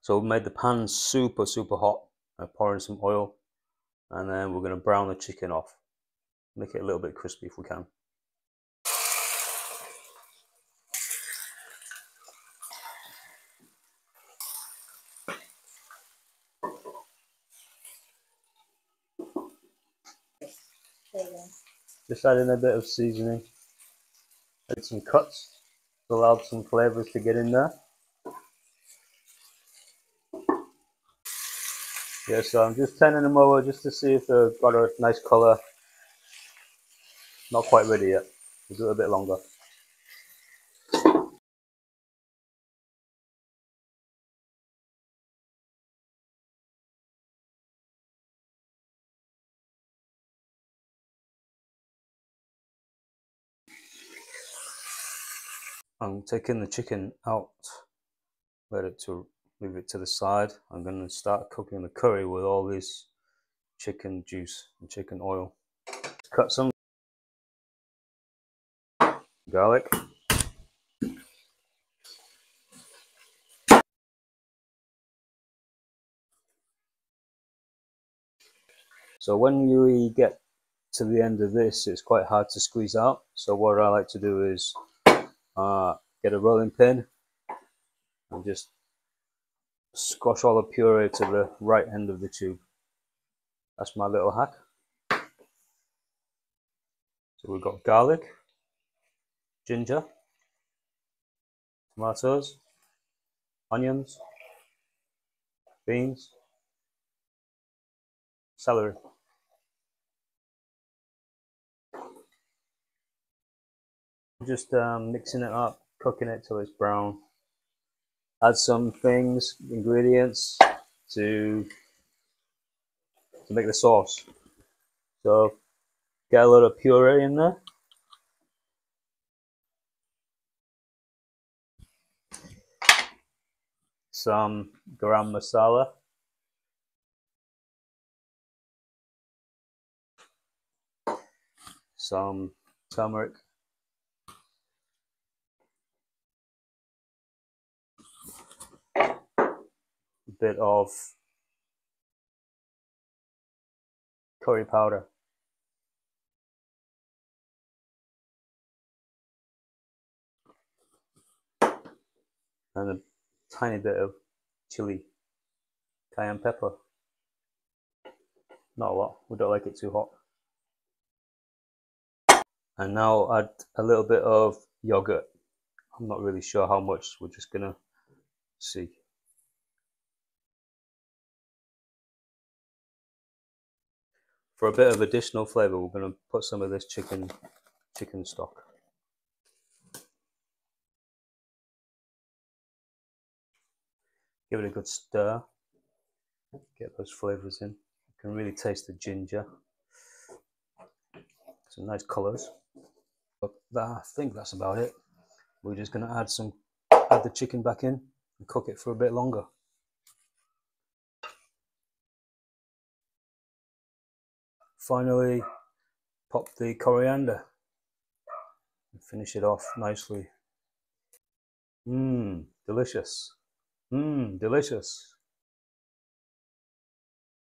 So we made the pan super hot. I pour in some oil, and then we're going to brown the chicken off. Make it a little bit crispy if we can. Just add in a bit of seasoning. Add some cuts to allow some flavours to get in there. Yeah, so I'm just turning them over just to see if they've got a nice colour. Not quite ready yet. We'll do it a bit longer. I'm taking the chicken out, move it to the side. I'm going to start cooking the curry with all this chicken juice and chicken oil. Cut some garlic. So when you get to the end of this, it's quite hard to squeeze out. So what I like to do is get a rolling pin and just squash all the puree to the right end of the tube. That's my little hack. So we've got garlic, ginger, tomatoes, onions, beans, celery. Just mixing it up, cooking it till it's brown. Add some ingredients to make the sauce. So get a lot of puree in there. Some garam masala. Some turmeric. A bit of curry powder. And a tiny bit of chili, cayenne pepper. Not a lot, we don't like it too hot. And now add a little bit of yogurt. I'm not really sure how much, we're just gonna see. For a bit of additional flavour, we're gonna put some of this chicken stock. Give it a good stir. Get those flavours in. You can really taste the ginger. Some nice colours. But I think that's about it. We're just gonna add the chicken back in and cook it for a bit longer. Finally, pop the coriander and finish it off nicely. Delicious. Delicious.